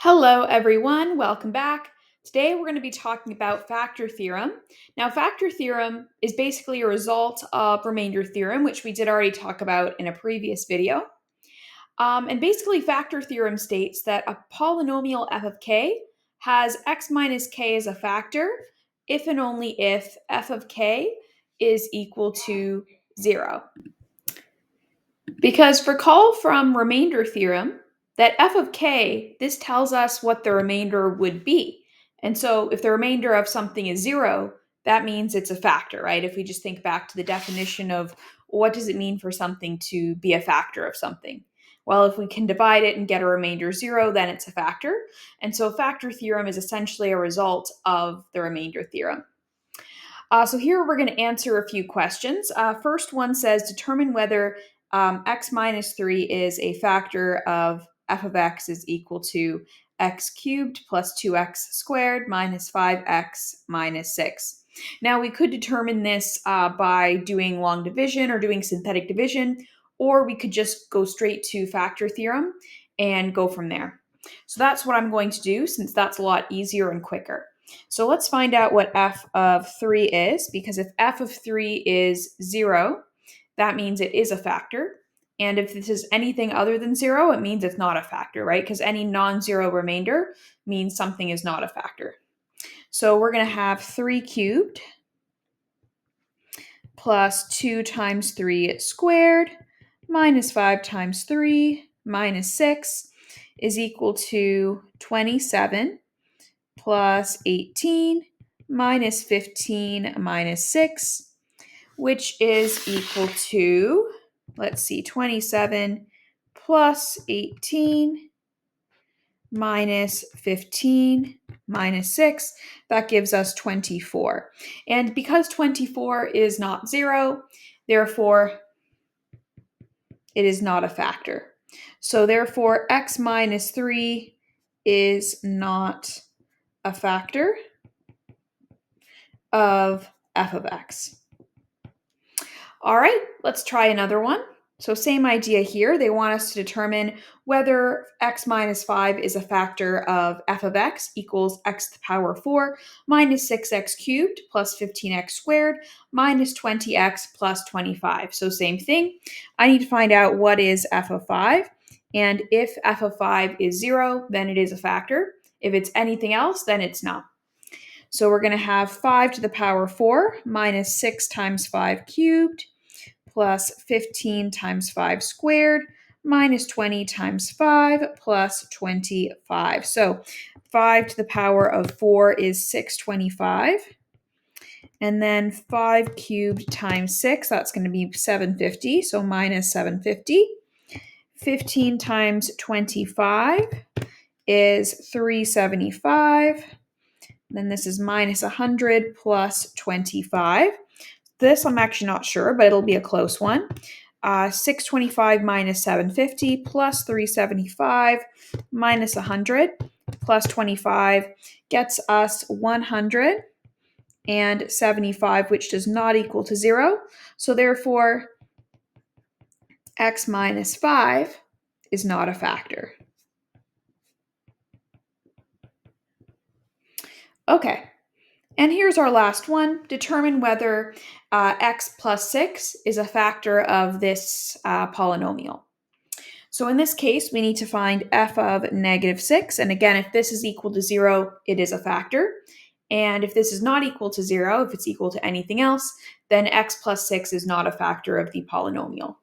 Hello, everyone. Welcome back. Today, we're going to be talking about factor theorem. Now, factor theorem is basically a result of remainder theorem, which we did already talk about in a previous video. And basically, factor theorem states that a polynomial f of k has x minus k as a factor if and only if f of k is equal to 0. Because recall from remainder theorem that f of k, this tells us what the remainder would be. And so if the remainder of something is 0, that means it's a factor, right? If we just think back to the definition of what does it mean for something to be a factor of something? Well, if we can divide it and get a remainder 0, then it's a factor. And so factor theorem is essentially a result of the remainder theorem. So here we're going to answer a few questions. First one says, determine whether x minus 3 is a factor of f of x is equal to x cubed plus 2x squared minus 5x minus 6. Now we could determine this by doing long division or doing synthetic division, or we could just go straight to factor theorem and go from there. So that's what I'm going to do, since that's a lot easier and quicker. So let's find out what f of 3 is, because if f of 3 is 0, that means it is a factor. And if this is anything other than 0, it means it's not a factor, right? Because any non-zero remainder means something is not a factor. So we're going to have 3 cubed plus 2 times 3 squared minus 5 times 3 minus 6 is equal to 27 plus 18 minus 15 minus 6, which is equal to, let's see, 27 plus 18 minus 15 minus 6. That gives us 24. And because 24 is not 0, therefore it is not a factor. So therefore x minus 3 is not a factor of f of x. All right, let's try another one. So same idea here. They want us to determine whether x minus 5 is a factor of f of x equals x to the power 4 minus 6x cubed plus 15x squared minus 20x plus 25. So same thing. I need to find out what is f of 5. And if f of 5 is 0, then it is a factor. If it's anything else, then it's not. So we're going to have 5 to the power 4 minus 6 times 5 cubed plus 15 times 5 squared minus 20 times 5 plus 25. So 5 to the power of 4 is 625. And then 5 cubed times 6, that's going to be 750, so minus 750. 15 times 25 is 375. Then this is minus 100 plus 25. This I'm actually not sure, but it'll be a close one. 625 minus 750 plus 375 minus 100 plus 25 gets us 175, which does not equal to 0. So therefore, x minus 5 is not a factor. Okay, and here's our last one. Determine whether x plus 6 is a factor of this polynomial. So in this case, we need to find f of negative 6. And again, if this is equal to 0, it is a factor. And if this is not equal to 0, if it's equal to anything else, then x plus 6 is not a factor of the polynomial.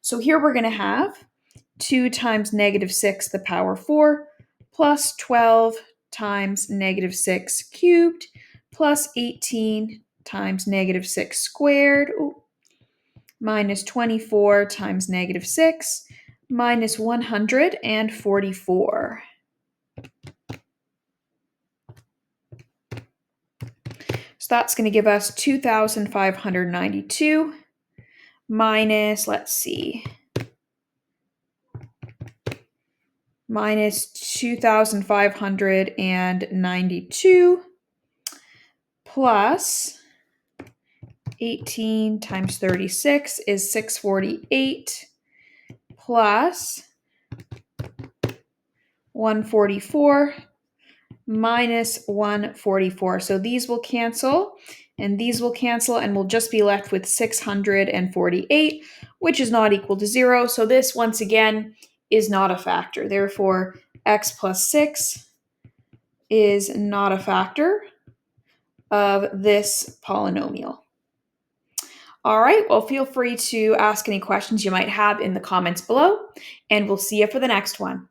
So here we're going to have 2 times negative 6 to the power 4 plus 12 times negative 6 cubed plus 18 times negative 6 squared minus 24 times negative 6 minus 144. So that's going to give us 2,592 minus, let's see, minus 2,592 plus 18 times 36 is 648 plus 144 minus 144. So these will cancel, and these will cancel, and we'll just be left with 648, which is not equal to 0. So this, once again, is not a factor. Therefore, x plus 6 is not a factor of this polynomial. All right, well, feel free to ask any questions you might have in the comments below, and we'll see you for the next one.